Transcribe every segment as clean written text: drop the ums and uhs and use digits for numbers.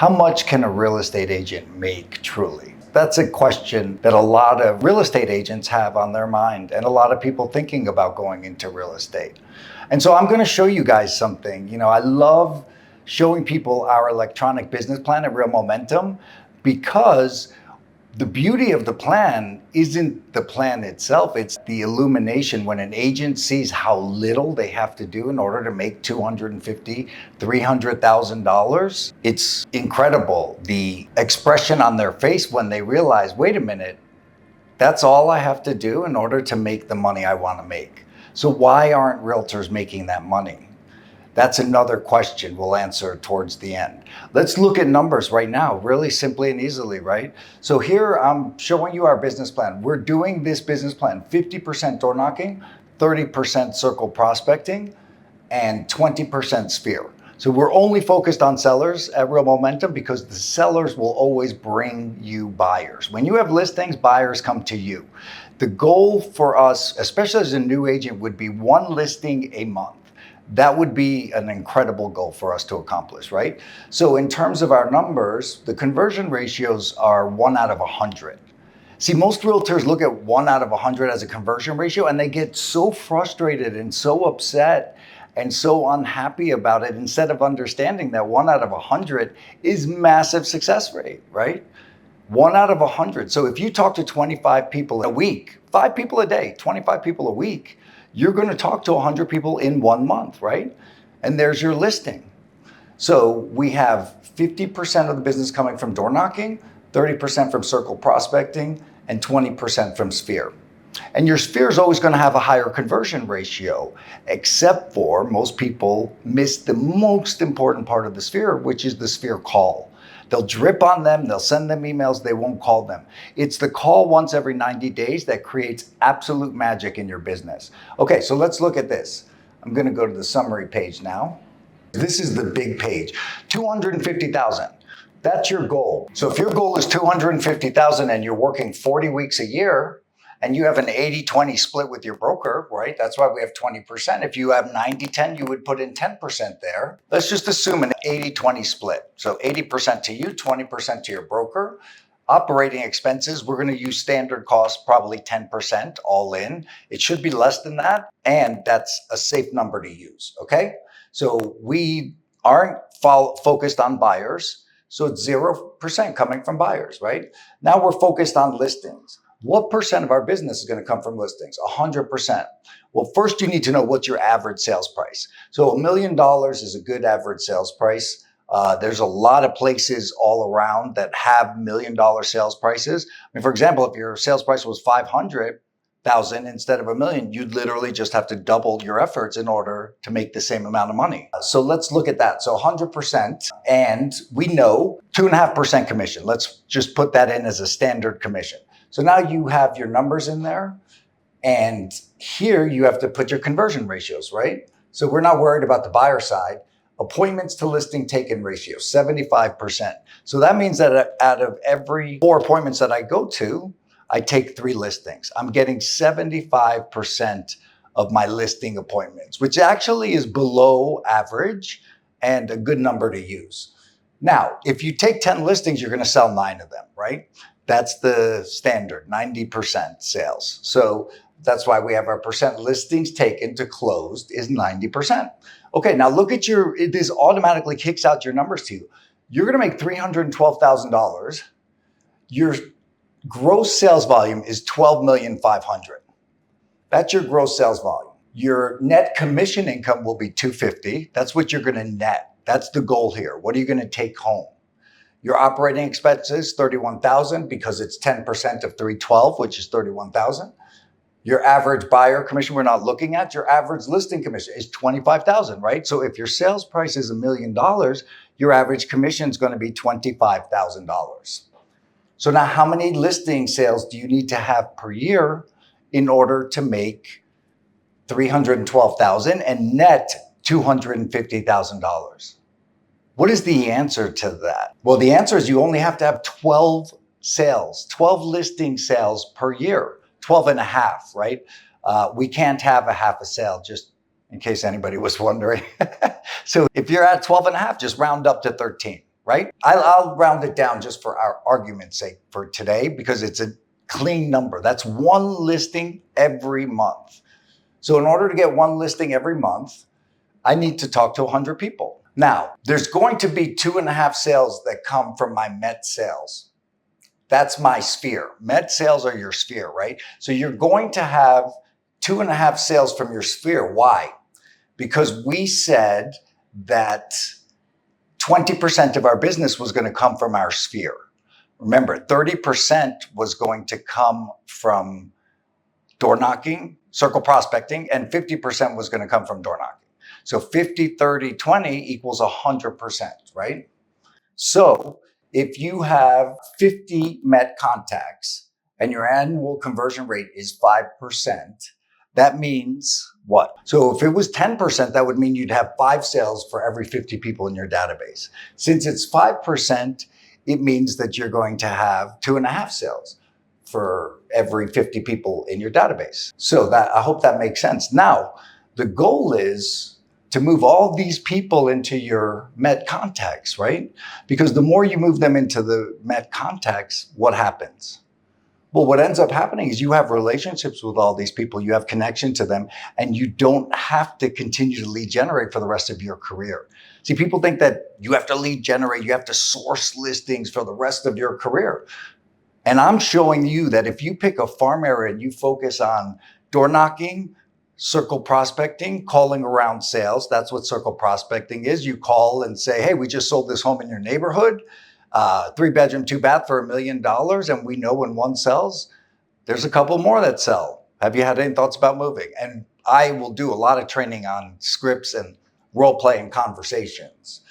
How much can a real estate agent make truly? That's a question that a lot of real estate agents have on their mind and a lot of people thinking about going into real estate. And so I'm going to show you guys something. I love showing people our electronic business plan at Real Momentum because the beauty of the plan isn't the plan itself, it's the illumination. When an agent sees how little they have to do in order to make $250,000, $300,000, it's incredible. The expression on their face when they realize, wait a minute, that's all I have to do in order to make the money I want to make. So why aren't realtors making that money? That's another question we'll answer towards the end. Let's look at numbers right now, really simply and easily, right? So here I'm showing you our business plan. We're doing this business plan, 50% door knocking, 30% circle prospecting, and 20% sphere. So we're only focused on sellers at Real Momentum because the sellers will always bring you buyers. When you have listings, buyers come to you. The goal for us, especially as a new agent, would be one listing a month. That would be an incredible goal for us to accomplish, right? So in terms of our numbers, the conversion ratios are 1 out of 100. See, most realtors look at 1 out of 100 as a conversion ratio and they get so frustrated and so upset and so unhappy about it instead of understanding that 1 out of 100 is massive success rate, right? 1 out of 100. So if you talk to 25 people a week, 5 people a day, 25 people a week, you're going to talk to 100 people in 1 month, right? And there's your listing. So we have 50% of the business coming from door knocking, 30% from circle prospecting, and 20% from sphere. And your sphere is always going to have a higher conversion ratio, except for most people miss the most important part of the sphere, which is the sphere call. They'll drip on them, they'll send them emails, they won't call them. It's the call once every 90 days that creates absolute magic in your business. Okay, so let's look at this. I'm gonna go to the summary page now. This is the big page, 250,000. That's your goal. So if your goal is 250,000 and you're working 40 weeks a year, and you have an 80-20 split with your broker, right? That's why we have 20%. If you have 90-10, you would put in 10% there. Let's just assume an 80-20 split. So 80% to you, 20% to your broker. Operating expenses, we're gonna use standard costs, probably 10% all in. It should be less than that, and that's a safe number to use, okay? So we aren't focused on buyers, so it's 0% coming from buyers, right? Now we're focused on listings. What percent of our business is going to come from listings? 100%. Well, first you need to know what's your average sales price. So $1 million is a good average sales price. There's a lot of places all around that have $1 million sales prices. I mean, for example, if your sales price was 500,000 instead of $1 million, you'd literally just have to double your efforts in order to make the same amount of money. So let's look at that. So 100%, and we know 2.5% commission. Let's just put that in as a standard commission. So now you have your numbers in there, and here you have to put your conversion ratios, right? So we're not worried about the buyer side. Appointments to listing taken ratio, 75%. So that means that out of every 4 appointments that I go to, I take 3 listings. I'm getting 75% of my listing appointments, which actually is below average and a good number to use. Now, if you take 10 listings, you're going to sell 9 of them, right? That's the standard, 90% sales. So that's why we have our percent listings taken to closed is 90%. Okay, now look at this automatically kicks out your numbers to you. You're gonna make $312,000. Your gross sales volume is $12,500,000. That's your gross sales volume. Your net commission income will be $250,000. That's what you're gonna net. That's the goal here. What are you gonna take home? Your operating expenses, $31,000 because it's 10% of 312, which is $31,000. Your average buyer commission we're not looking at, your average listing commission is $25,000, right? So if your sales price is $1 million, your average commission is going to be $25,000. So now how many listing sales do you need to have per year in order to make $312,000 and net $250,000? What is the answer to that? Well, the answer is you only have to have 12 sales, 12 listing sales per year, 12 and a half, right? We can't have a half a sale, just in case anybody was wondering. So if you're at 12 and a half, just round up to 13. right? I'll round it down just for our argument's sake for today because it's a clean number. That's one listing every month. So in order to get one listing every month, I need to talk to 100 people. Now, there's going to be 2.5 sales that come from my Met sales. That's my sphere. Met sales are your sphere, right? So you're going to have 2.5 sales from your sphere. Why? Because we said that 20% of our business was going to come from our sphere. Remember, 30% was going to come from door knocking, circle prospecting, and 50% was going to come from door knocking. So 50, 30, 20 equals 100%, right? So if you have 50 Met contacts and your annual conversion rate is 5%, that means what? So if it was 10%, that would mean you'd have 5 sales for every 50 people in your database. Since it's 5%, it means that you're going to have 2.5 sales for every 50 people in your database. So I hope that makes sense. Now, the goal is to move all these people into your Met contacts, right? Because the more you move them into the Met contacts, what happens? Well, what ends up happening is you have relationships with all these people, you have connection to them, and you don't have to continue to lead generate for the rest of your career. See, people think that you have to lead generate, you have to source listings for the rest of your career. And I'm showing you that if you pick a farm area and you focus on door knocking, circle prospecting, calling around sales, that's what circle prospecting is. You call and say, hey, we just sold this home in your neighborhood, 3-bedroom, 2-bath for $1 million. And we know when one sells, there's a couple more that sell. Have you had any thoughts about moving? And I will do a lot of training on scripts and role playing conversations.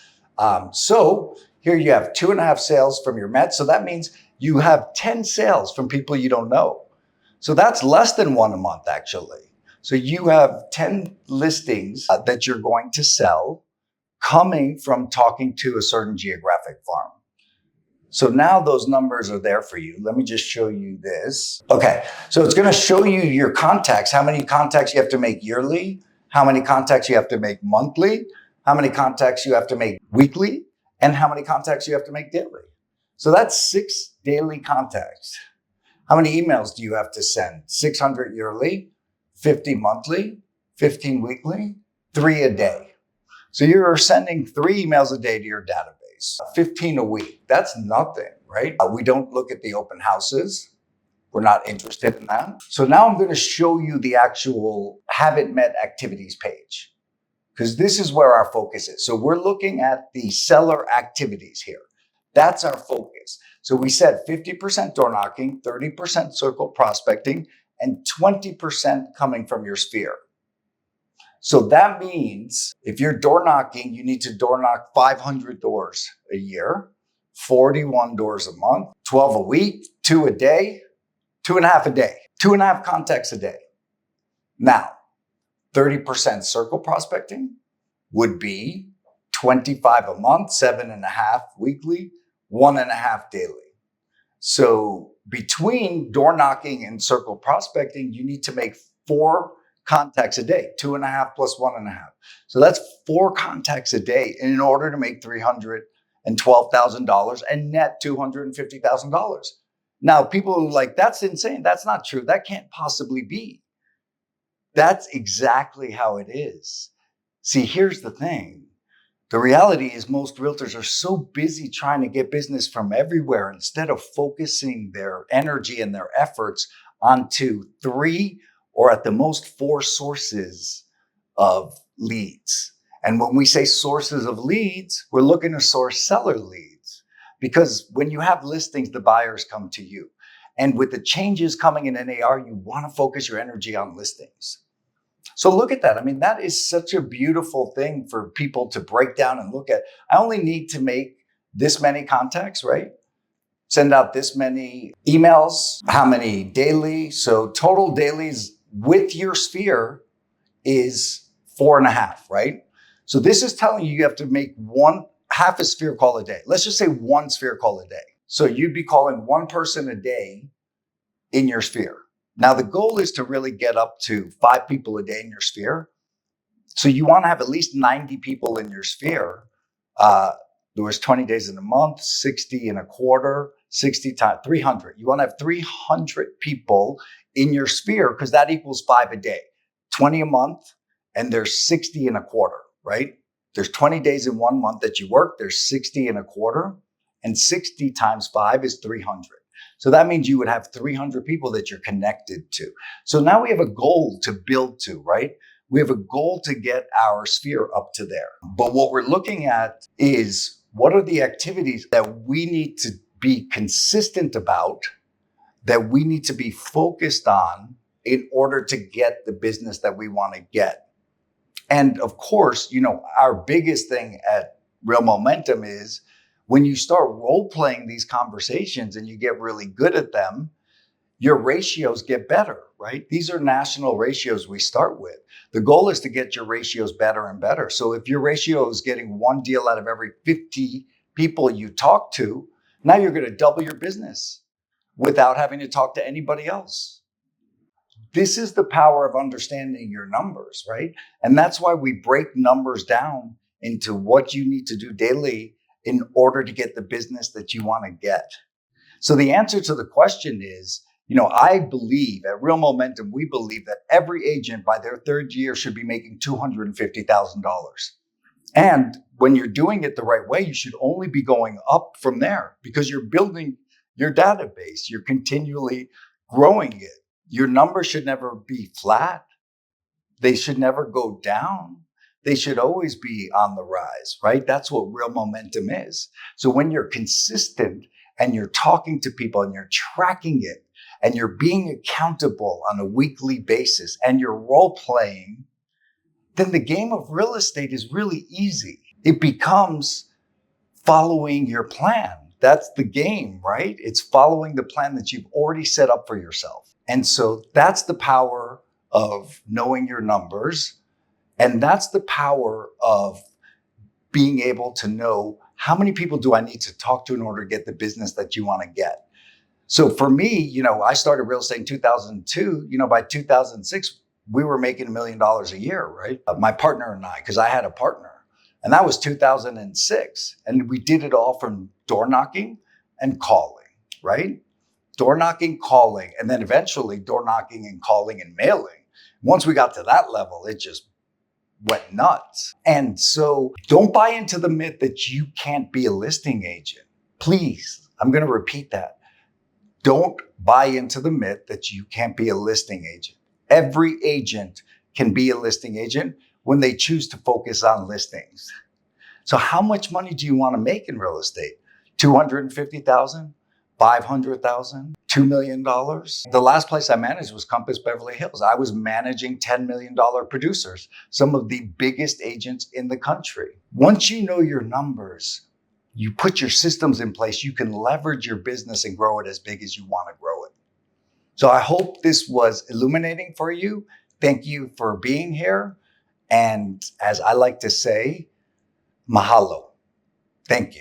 So here you have 2.5 sales from your Met. So that means you have 10 sales from people you don't know. So that's less than one a month, actually. So you have 10 listings that you're going to sell coming from talking to a certain geographic farm. So now those numbers are there for you. Let me just show you this. Okay, so it's going to show you your contacts, how many contacts you have to make yearly, how many contacts you have to make monthly, how many contacts you have to make weekly, and how many contacts you have to make daily. So that's 6 daily contacts. How many emails do you have to send? 600 yearly, 50 monthly, 15 weekly, 3 a day. So you're sending 3 emails a day to your database, 15 a week. That's nothing, right? We don't look at the open houses. We're not interested in that. So now I'm going to show you the actual Haven't Met activities page, because this is where our focus is. So we're looking at the seller activities here. That's our focus. So we said 50% door knocking, 30% circle prospecting, and 20% coming from your sphere. So that means if you're door knocking, you need to door knock 500 doors a year, 41 doors a month, 12 a week, 2 a day, 2.5 a day, 2.5 contacts a day. Now, 30% circle prospecting would be 25 a month, 7.5 weekly, 1.5 daily. So between door knocking and circle prospecting, you need to make 4 contacts a day, 2.5 plus 1.5. So that's 4 contacts a day in order to make $312,000 and net $250,000. Now, people are like, that's insane. That's not true. That can't possibly be. That's exactly how it is. See, here's the thing. The reality is most realtors are so busy trying to get business from everywhere instead of focusing their energy and their efforts onto 3 or at the most 4 sources of leads. And when we say sources of leads, we're looking to source seller leads, because when you have listings, the buyers come to you. And with the changes coming in NAR, you want to focus your energy on listings. So look at that. I mean, that is such a beautiful thing for people to break down and look at. I only need to make this many contacts, right? Send out this many emails, how many daily. So total dailies with your sphere is 4.5, right? So this is telling you have to make half a sphere call a day. Let's just say 1 sphere call a day. So you'd be calling 1 person a day in your sphere. Now, the goal is to really get up to 5 people a day in your sphere. So you want to have at least 90 people in your sphere There was 20 days in a month, 60 in a quarter, 60 times 300. You want to have 300 people in your sphere because that equals 5 a day. 20 a month, and there's 60 in a quarter, right? There's 20 days in 1 month that you work, there's 60 in a quarter, and 60 times 5 is 300. So that means you would have 300 people that you're connected to. So now we have a goal to build to, right? We have a goal to get our sphere up to there. But what we're looking at is what are the activities that we need to be consistent about, that we need to be focused on in order to get the business that we want to get. And of course, our biggest thing at Real Momentum is when you start role playing these conversations and you get really good at them, your ratios get better, right? These are national ratios we start with. The goal is to get your ratios better and better. So if your ratio is getting one deal out of every 50 people you talk to, now you're going to double your business without having to talk to anybody else. This is the power of understanding your numbers, right? And that's why we break numbers down into what you need to do daily in order to get the business that you want to get. So the answer to the question is, I believe at Real Momentum, we believe that every agent by their third year should be making $250,000. And when you're doing it the right way, you should only be going up from there because you're building your database. You're continually growing it. Your numbers should never be flat. They should never go down. They should always be on the rise, right? That's what Real Momentum is. So when you're consistent and you're talking to people and you're tracking it and you're being accountable on a weekly basis and you're role playing, then the game of real estate is really easy. It becomes following your plan. That's the game, right? It's following the plan that you've already set up for yourself. And so that's the power of knowing your numbers. And that's the power of being able to know how many people do I need to talk to in order to get the business that you want to get. So for me, I started real estate in 2002. By 2006, we were making $1 million a year, right? My partner and I, because I had a partner. And that was 2006. And we did it all from door knocking and calling, right? Door knocking, calling, and then eventually door knocking and calling and mailing. Once we got to that level, it just went nuts. And so don't buy into the myth that you can't be a listing agent. Please, I'm going to repeat that. Don't buy into the myth that you can't be a listing agent. Every agent can be a listing agent when they choose to focus on listings. So how much money do you want to make in real estate? $250,000, $500,000, $2 million? The last place I managed was Compass Beverly Hills. I was managing $10 million producers, some of the biggest agents in the country. Once you know your numbers, you put your systems in place, you can leverage your business and grow it as big as you want to grow it. So I hope this was illuminating for you. Thank you for being here. And as I like to say, mahalo. Thank you.